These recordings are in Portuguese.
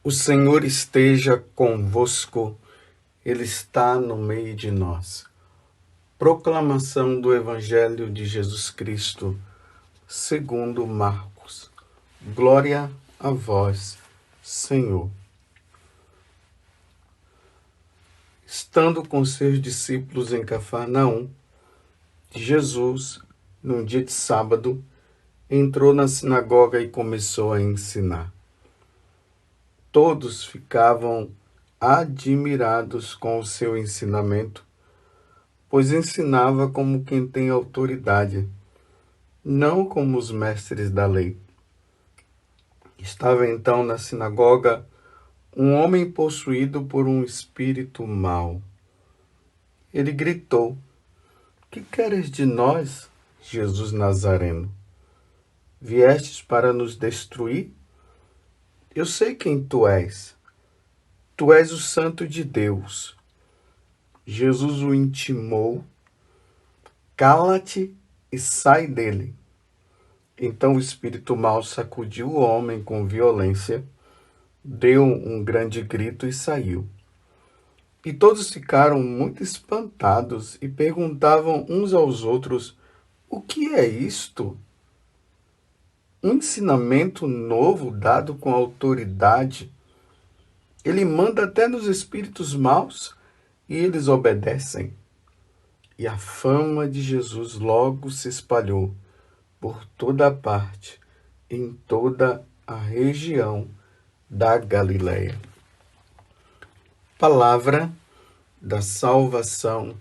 O Senhor esteja convosco, Ele está no meio de nós. Proclamação do Evangelho de Jesus Cristo, segundo Marcos. Glória a vós, Senhor. Estando com seus discípulos em Cafarnaum, Jesus, num dia de sábado, entrou na sinagoga e começou a ensinar. Todos ficavam admirados com o seu ensinamento, pois ensinava como quem tem autoridade, não como os mestres da lei. Estava então na sinagoga um homem possuído por um espírito mau. Ele gritou: "Que queres de nós, Jesus Nazareno? Viestes para nos destruir? Eu sei quem tu és. Tu és o Santo de Deus." Jesus o intimou: "Cala-te e sai dele." Então o espírito mau sacudiu o homem com violência, deu um grande grito e saiu. E todos ficaram muito espantados e perguntavam uns aos outros: "O que é isto? Um ensinamento novo dado com autoridade. Ele manda até nos espíritos maus e eles obedecem." E a fama de Jesus logo se espalhou por toda a parte, em toda a região da Galileia. Palavra da salvação.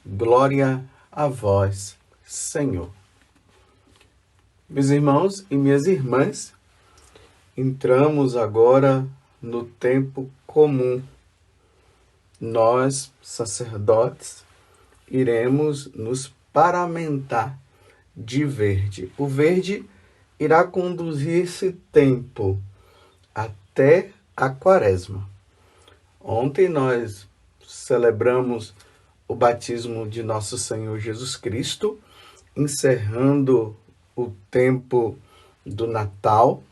Glória a vós, Senhor. Meus irmãos e minhas irmãs, entramos agora no tempo comum. Nós, sacerdotes, iremos nos paramentar de verde. O verde irá conduzir esse tempo até a Quaresma. Ontem nós celebramos o batismo de nosso Senhor Jesus Cristo, encerrando o tempo do Natal.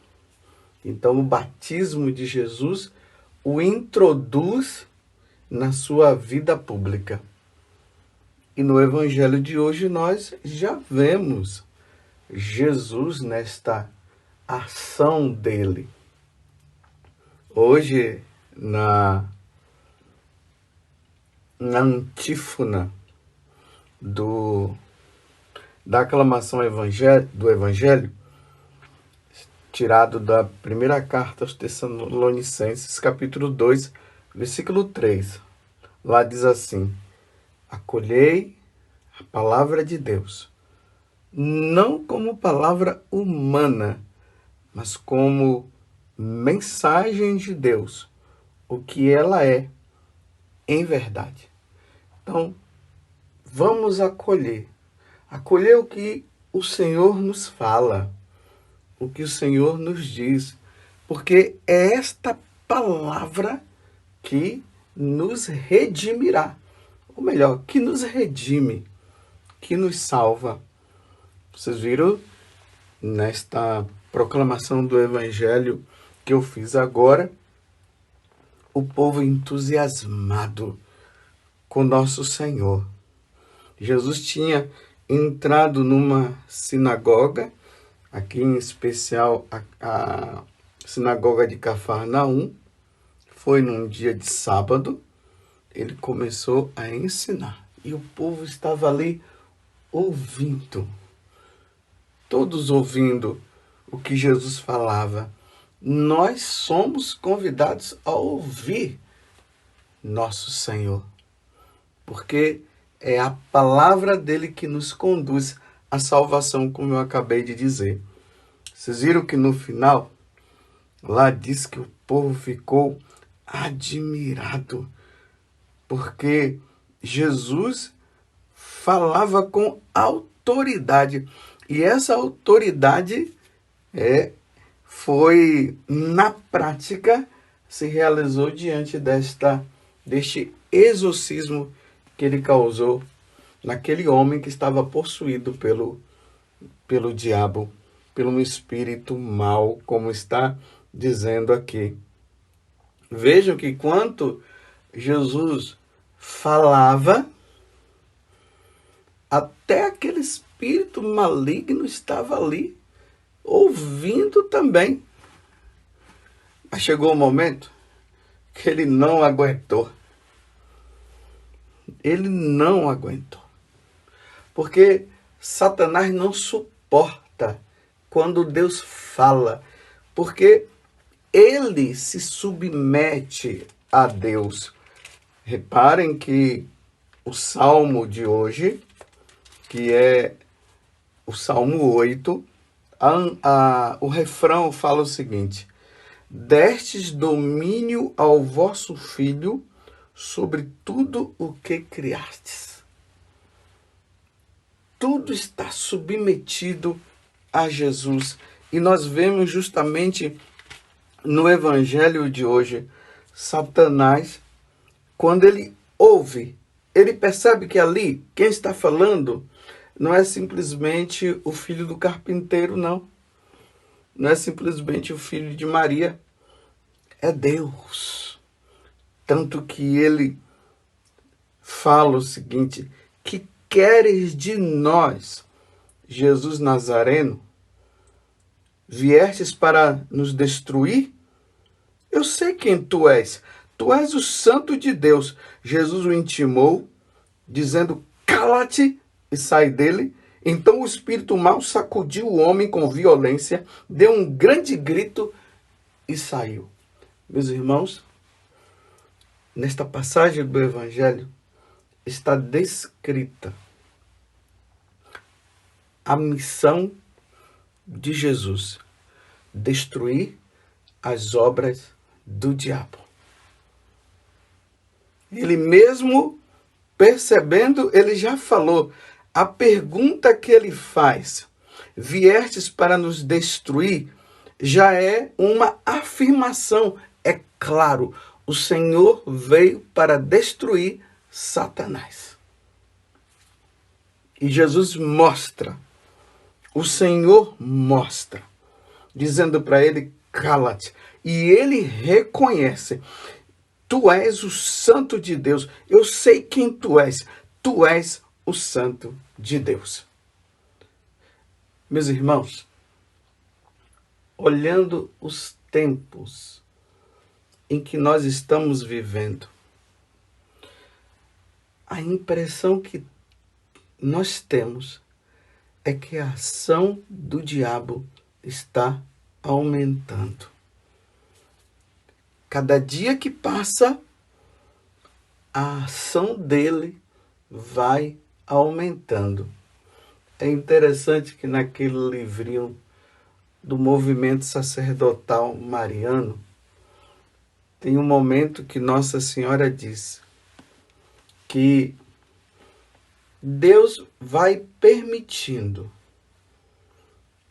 Então, o batismo de Jesus o introduz na sua vida pública. E no Evangelho de hoje nós já vemos Jesus nesta ação dele. Hoje, na antífona da aclamação do Evangelho, tirado da primeira carta aos Tessalonicenses, capítulo 2, versículo 3. Lá diz assim: "Acolhei a palavra de Deus, não como palavra humana, mas como mensagem de Deus, o que ela é em verdade." Então, vamos acolher o que o Senhor nos fala, o que o Senhor nos diz, porque é esta palavra que nos redimirá, ou melhor, que nos redime, que nos salva. Vocês viram nesta proclamação do Evangelho que eu fiz agora, o povo entusiasmado com nosso Senhor. Jesus tinha entrado numa sinagoga, aqui em especial a sinagoga de Cafarnaum. Foi num dia de sábado, ele começou a ensinar. E o povo estava ali ouvindo, todos ouvindo o que Jesus falava. Nós somos convidados a ouvir nosso Senhor, porque é a palavra dele que nos conduz à salvação, como eu acabei de dizer. Vocês viram que no final, lá diz que o povo ficou admirado, porque Jesus falava com autoridade. E essa autoridade foi, na prática, se realizou diante deste exorcismo que ele causou naquele homem que estava possuído pelo diabo, pelo espírito mau, como está dizendo aqui. Vejam que quando Jesus falava, até aquele espírito maligno estava ali, ouvindo também. Mas chegou um momento que ele não aguentou. Ele não aguentou. Porque Satanás não suporta quando Deus fala. Porque ele se submete a Deus. Reparem que o salmo de hoje, que é o Salmo 8, o refrão fala o seguinte: destes domínio ao vosso Filho sobre tudo o que criastes. Tudo está submetido a Jesus. E nós vemos justamente no evangelho de hoje, Satanás, quando ele ouve, ele percebe que ali, quem está falando, não é simplesmente o filho do carpinteiro, não. Não é simplesmente o filho de Maria. É Deus. Tanto que ele fala o seguinte: que queres de nós, Jesus Nazareno? Viestes para nos destruir? Eu sei quem tu és. Tu és o Santo de Deus. Jesus o intimou, dizendo: cala-te e sai dele. Então o espírito mau sacudiu o homem com violência, deu um grande grito e saiu. Meus irmãos, nesta passagem do Evangelho está descrita a missão de Jesus: destruir as obras do diabo. Ele mesmo, percebendo, ele já falou. A pergunta que ele faz, viestes para nos destruir, já é uma afirmação. É claro, o Senhor veio para destruir Satanás. E Jesus mostra, o Senhor mostra, dizendo para ele: cala-te. E ele reconhece: tu és o Santo de Deus. Eu sei quem tu és. Tu és o Santo de Deus. Meus irmãos, olhando os tempos em que nós estamos vivendo, a impressão que nós temos é que a ação do diabo está aumentando. Cada dia que passa, a ação dele vai aumentando. É interessante que naquele livrinho do movimento sacerdotal mariano, tem um momento que Nossa Senhora diz que Deus vai permitindo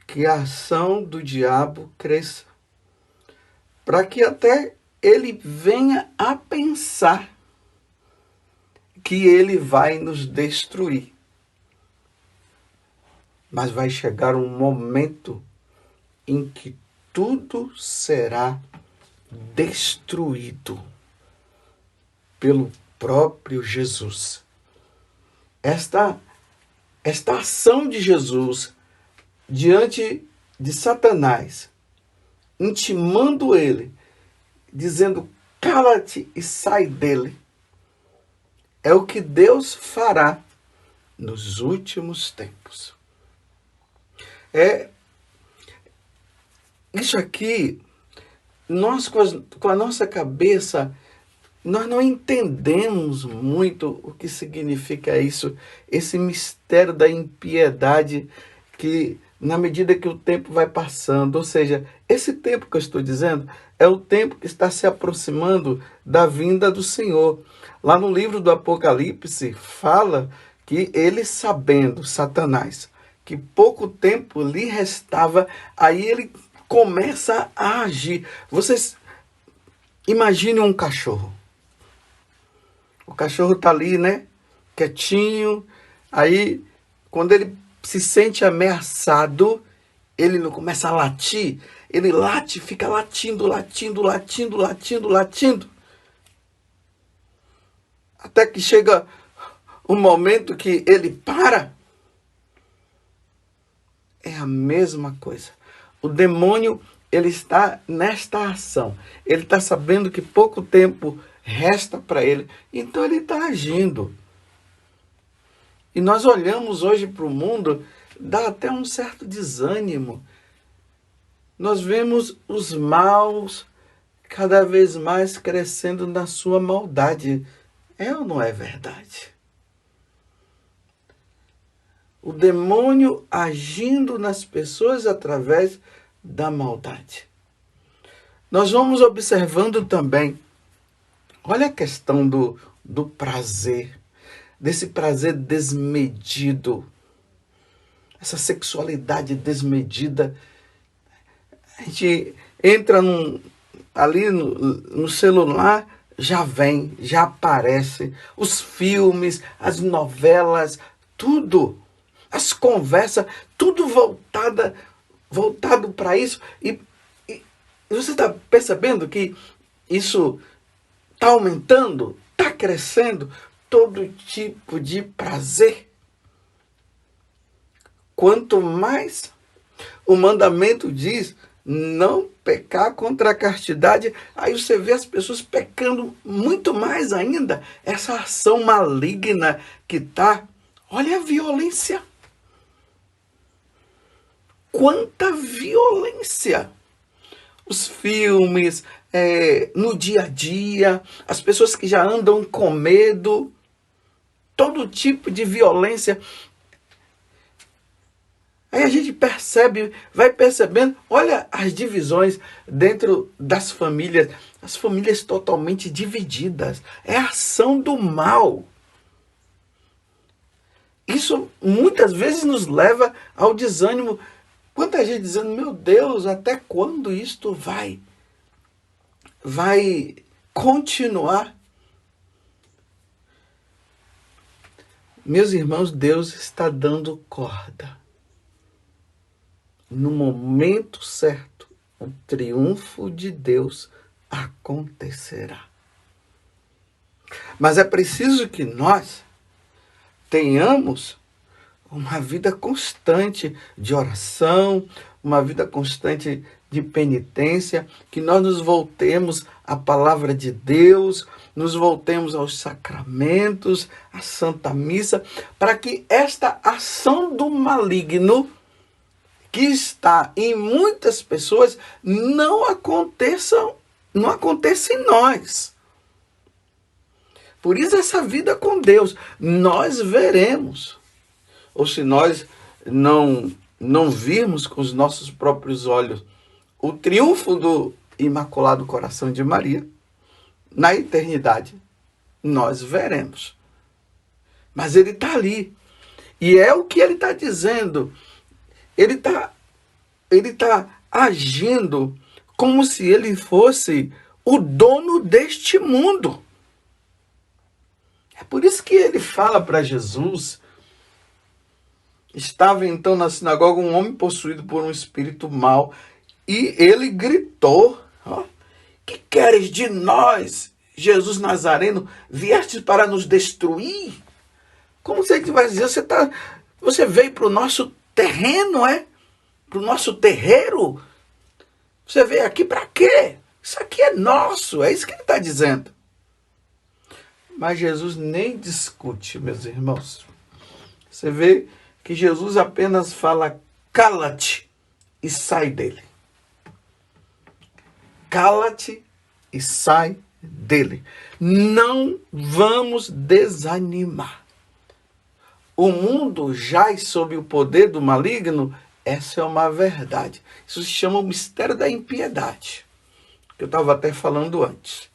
que a ação do diabo cresça, para que até ele venha a pensar que ele vai nos destruir. Mas vai chegar um momento em que tudo será destruído pelo próprio Jesus. Esta ação de Jesus diante de Satanás, intimando ele, dizendo: cala-te e sai dele, é o que Deus fará nos últimos tempos. Isso aqui, nós com a nossa cabeça, nós não entendemos muito o que significa isso, esse mistério da impiedade que, na medida que o tempo vai passando, ou seja, esse tempo que eu estou dizendo é o tempo que está se aproximando da vinda do Senhor. Lá no livro do Apocalipse fala que ele, sabendo, Satanás, que pouco tempo lhe restava, aí ele começa a agir. Vocês imaginem um cachorro. O cachorro está ali, né? Quietinho. Aí, quando ele se sente ameaçado, ele não começa a latir. ele late, fica latindo, latindo, latindo, latindo, latindo. Até que chega um momento que ele para. É a mesma coisa. O demônio, ele está nesta ação. Ele está sabendo que pouco tempo resta para ele. Então ele está agindo. E nós olhamos hoje para o mundo, dá até um certo desânimo. Nós vemos os maus cada vez mais crescendo na sua maldade. É ou não é verdade? O demônio agindo nas pessoas através da maldade. Nós vamos observando também, olha a questão do prazer, desse prazer desmedido, essa sexualidade desmedida. A gente entra ali no celular, já vem, já aparece, os filmes, as novelas, tudo. As conversas, tudo voltado para isso. E você está percebendo que isso está aumentando, está crescendo, todo tipo de prazer. Quanto mais o mandamento diz não pecar contra a castidade, aí você vê as pessoas pecando muito mais ainda. Essa ação maligna que está. Olha a violência. Quanta violência! Os filmes, no dia a dia, as pessoas que já andam com medo, todo tipo de violência. Aí a gente percebe, vai percebendo, olha as divisões dentro das famílias, as famílias totalmente divididas. É a ação do mal. Isso muitas vezes nos leva ao desânimo. Quanta gente dizendo, meu Deus, até quando isto vai continuar? Meus irmãos, Deus está dando corda. No momento certo, o triunfo de Deus acontecerá. Mas é preciso que nós tenhamos uma vida constante de oração, uma vida constante de penitência, que nós nos voltemos à palavra de Deus, nos voltemos aos sacramentos, à Santa Missa, para que esta ação do maligno que está em muitas pessoas não aconteça em nós. Por isso essa vida com Deus, nós veremos. Ou se nós não virmos com os nossos próprios olhos o triunfo do Imaculado Coração de Maria, na eternidade, nós veremos. Mas ele está ali. E é o que ele está dizendo. Ele está agindo como se ele fosse o dono deste mundo. É por isso que ele fala para Jesus. Estava então na sinagoga um homem possuído por um espírito mau, e ele gritou, que queres de nós, Jesus Nazareno? Vieste para nos destruir? Como você vai dizer? Você veio para o nosso terreno, para o nosso terreiro? Você veio aqui para quê? Isso aqui é nosso, é isso que ele está dizendo. Mas Jesus nem discute, meus irmãos. Você vê que Jesus apenas fala, cala-te e sai dele. Cala-te e sai dele. Não vamos desanimar. O mundo jaz sob o poder do maligno, essa é uma verdade. Isso se chama o mistério da impiedade, que eu estava até falando antes.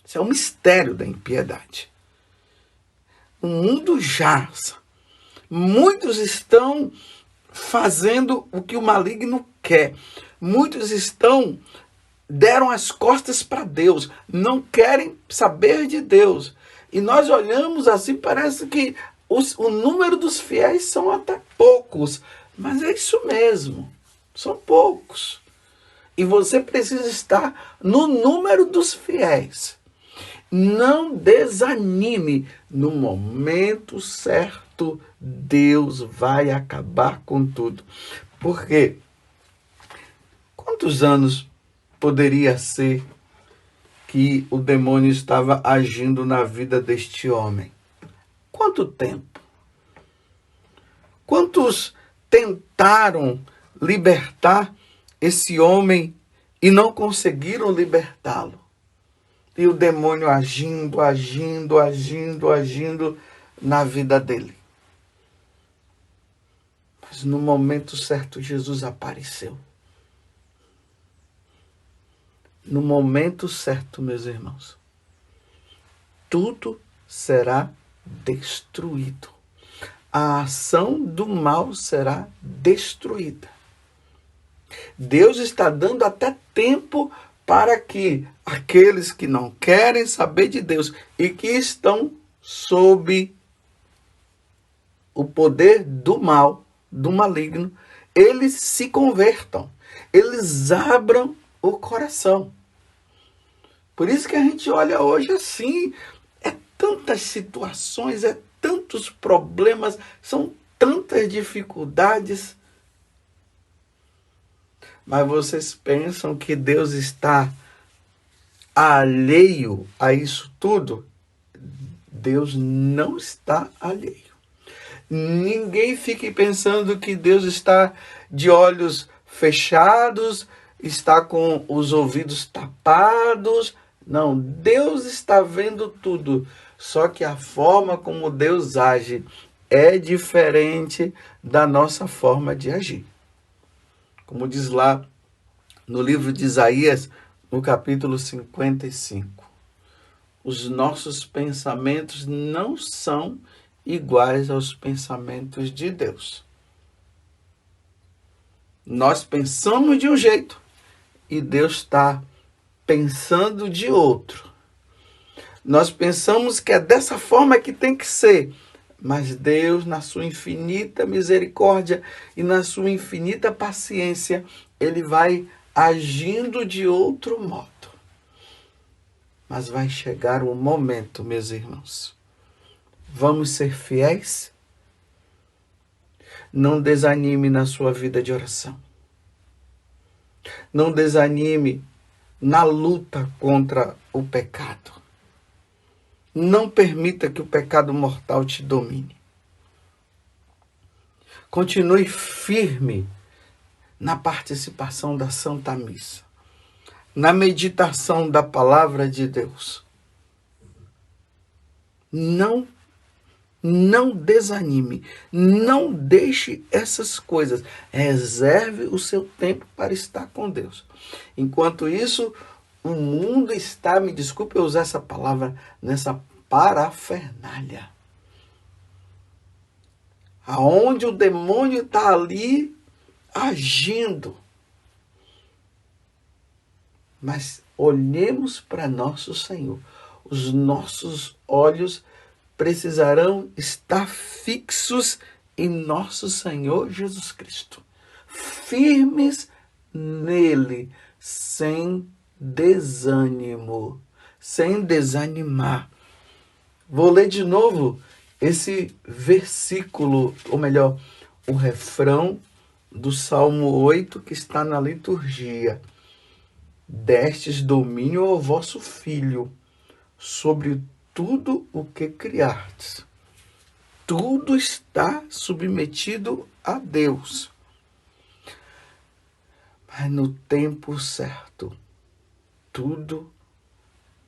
Isso é o mistério da impiedade. O mundo jaz. Muitos estão fazendo o que o maligno quer. Muitos deram as costas para Deus. Não querem saber de Deus. E nós olhamos assim, parece que o número dos fiéis são até poucos. Mas é isso mesmo. São poucos. E você precisa estar no número dos fiéis. Não desanime. No momento certo, Deus vai acabar com tudo. Porque quantos anos poderia ser que o demônio estava agindo na vida deste homem? Quanto tempo? Quantos tentaram libertar esse homem e não conseguiram libertá-lo? E o demônio agindo na vida dele. Mas no momento certo, Jesus apareceu. No momento certo, meus irmãos, tudo será destruído. A ação do mal será destruída. Deus está dando até tempo para que aqueles que não querem saber de Deus e que estão sob o poder do mal, do maligno, eles se convertam, eles abram o coração. Por isso que a gente olha hoje assim, é tantas situações, é tantos problemas, são tantas dificuldades. Mas vocês pensam que Deus está alheio a isso tudo? Deus não está alheio. Ninguém fique pensando que Deus está de olhos fechados, está com os ouvidos tapados. Não, Deus está vendo tudo. Só que a forma como Deus age é diferente da nossa forma de agir. Como diz lá no livro de Isaías, no capítulo 55. Os nossos pensamentos não são iguais aos pensamentos de Deus. Nós pensamos de um jeito e Deus está pensando de outro. Nós pensamos que é dessa forma que tem que ser, mas Deus, na sua infinita misericórdia e na sua infinita paciência, Ele vai agindo de outro modo. Mas vai chegar um momento, meus irmãos. Vamos ser fiéis? Não desanime na sua vida de oração. Não desanime na luta contra o pecado. Não permita que o pecado mortal te domine. Continue firme na participação da Santa Missa, na meditação da palavra de Deus. Não desanime, não deixe essas coisas. Reserve o seu tempo para estar com Deus. Enquanto isso, o mundo está, me desculpe eu usar essa palavra, nessa parafernália. Aonde o demônio está ali agindo. Mas olhemos para nosso Senhor. Os nossos olhos precisarão estar fixos em nosso Senhor Jesus Cristo. Firmes nele, sem desânimo, sem desanimar. Vou ler de novo esse versículo, ou melhor, o refrão do Salmo 8 que está na liturgia. Destes domínio ao vosso Filho, sobre tudo o que criastes. Tudo está submetido a Deus. Mas no tempo certo, tudo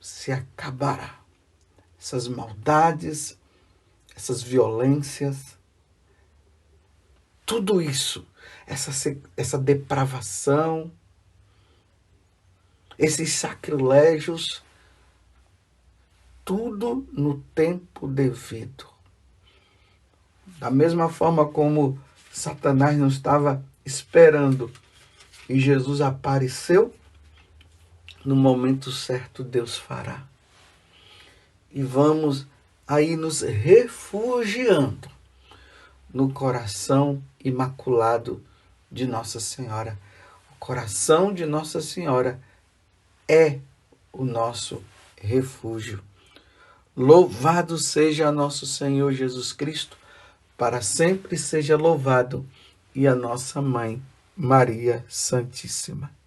se acabará. Essas maldades, essas violências, tudo isso, essa depravação, esses sacrilégios, tudo no tempo devido. Da mesma forma como Satanás não estava esperando e Jesus apareceu, no momento certo Deus fará. E vamos aí nos refugiando no coração imaculado de Nossa Senhora. O coração de Nossa Senhora é o nosso refúgio. Louvado seja nosso Senhor Jesus Cristo, para sempre seja louvado, e a nossa Mãe, Maria Santíssima.